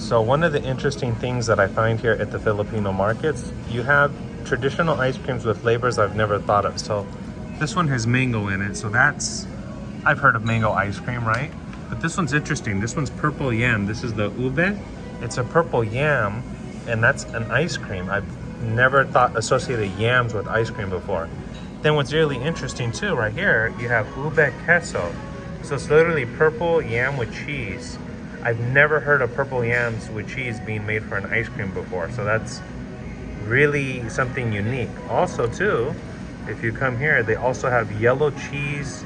So one of the interesting things that I find here at the Filipino markets, you have traditional ice creams with flavors I've never thought of. So this one has mango in it, so that's, I've heard of mango ice cream, right? But this one's interesting. This one's purple yam. This is the ube. It's a purple yam, and that's an ice cream. I've never associated yams with ice cream before. Then what's really interesting too, right here, you have ube queso. So it's literally purple yam with cheese. I've never heard of purple yams with cheese being made for an ice cream before. So that's really something unique. Also too, if you come here, they also have yellow cheese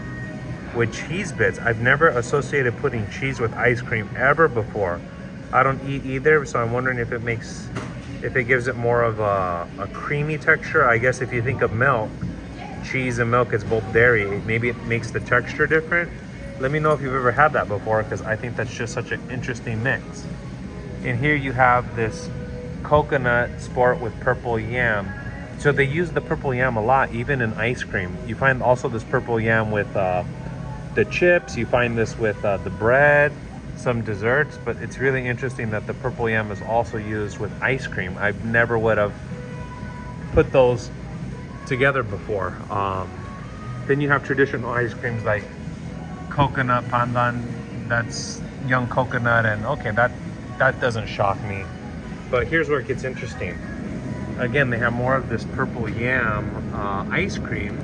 with cheese bits. I've never associated putting cheese with ice cream ever before. I don't eat either, so I'm wondering if it gives it more of a creamy texture. I guess if you think of milk, cheese and milk is both dairy, maybe it makes the texture different. Let me know if you've ever had that before, because I think that's just such an interesting mix. And here you have this coconut sport with purple yam. So they use the purple yam a lot, even in ice cream. You find also this purple yam with the chips. You find this with the bread, some desserts, but it's really interesting that the purple yam is also used with ice cream. I never would have put those together before. Then you have traditional ice creams like coconut pandan. That's young coconut, and okay, that doesn't shock me. But here's where it gets interesting. Again, they have more of this purple yam ice cream,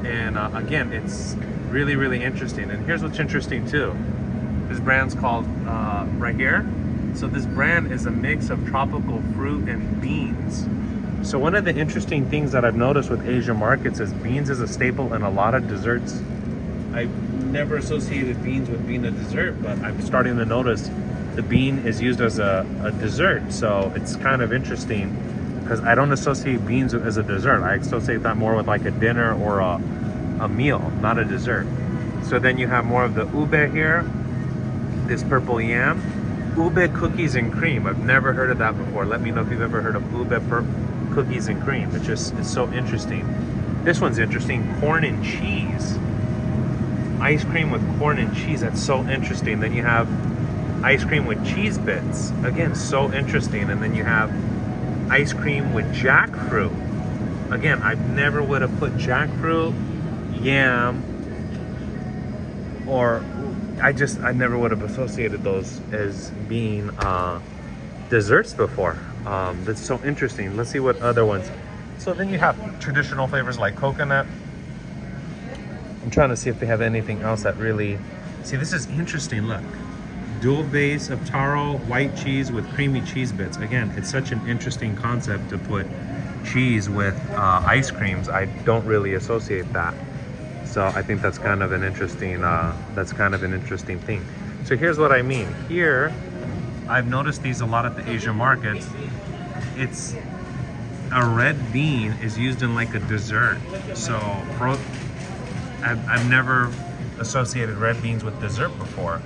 and again, it's really interesting. And here's what's interesting too. This brand's called right here. So this brand is a mix of tropical fruit and beans. So one of the interesting things that I've noticed with Asian markets is beans is a staple in a lot of desserts. I never associated beans with being a dessert, but I'm starting to notice the bean is used as a dessert. So it's kind of interesting because I don't associate beans as a dessert. I associate that more with like a dinner or a meal, not a dessert. So then you have more of the ube here, this purple yam, ube cookies and cream. I've never heard of that before. Let me know if you've ever heard of ube cookies and cream. It's so interesting. This one's interesting, corn and cheese. Ice cream with corn and cheese, that's so interesting. Then you have ice cream with cheese bits. Again, so interesting. And then you have ice cream with jackfruit. Again, I never would have put jackfruit, yam, or I never would have associated those as being desserts before. That's so interesting. Let's see what other ones. So then you have traditional flavors like coconut. I'm trying to see if they have anything else that really... See, this is interesting, look. Dual base of taro, white cheese with creamy cheese bits. Again, it's such an interesting concept to put cheese with ice creams. I don't really associate that. So I think that's kind of an interesting, thing. So here's what I mean. Here, I've noticed these a lot at the Asian markets. It's a red bean is used in like a dessert. So I've never associated red beans with dessert before.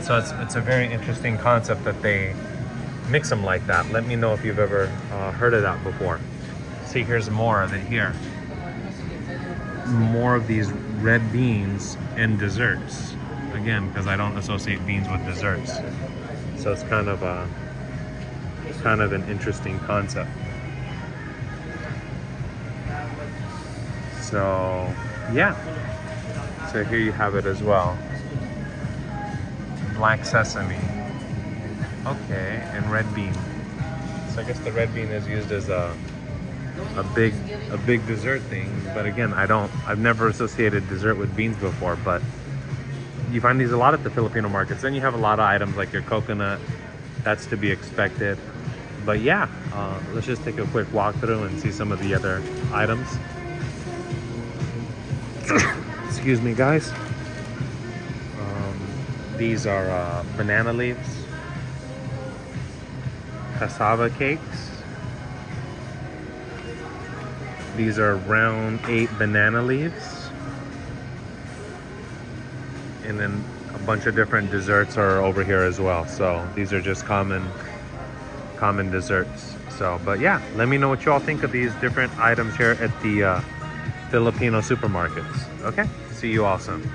So it's a very interesting concept that they mix them like that. Let me know if you've ever heard of that before. See, here's more of it here. More of these red beans in desserts. Again, because I don't associate beans with desserts. So it's kind of an interesting concept. So yeah. So here you have it as well. Black sesame. Okay, and red bean. So I guess the red bean is used as a big dessert thing, but again, I've never associated dessert with beans before, but you find these a lot at the Filipino markets. Then you have a lot of items like your coconut, that's to be expected. But yeah, let's just take a quick walkthrough and see some of the other items. Excuse me, guys. These are banana leaves, cassava cakes. These are round 8 banana leaves. And then a bunch of different desserts are over here as well. So these are just common desserts. So, but yeah, let me know what you all think of these different items here at the Filipino supermarkets. Okay, see you all soon.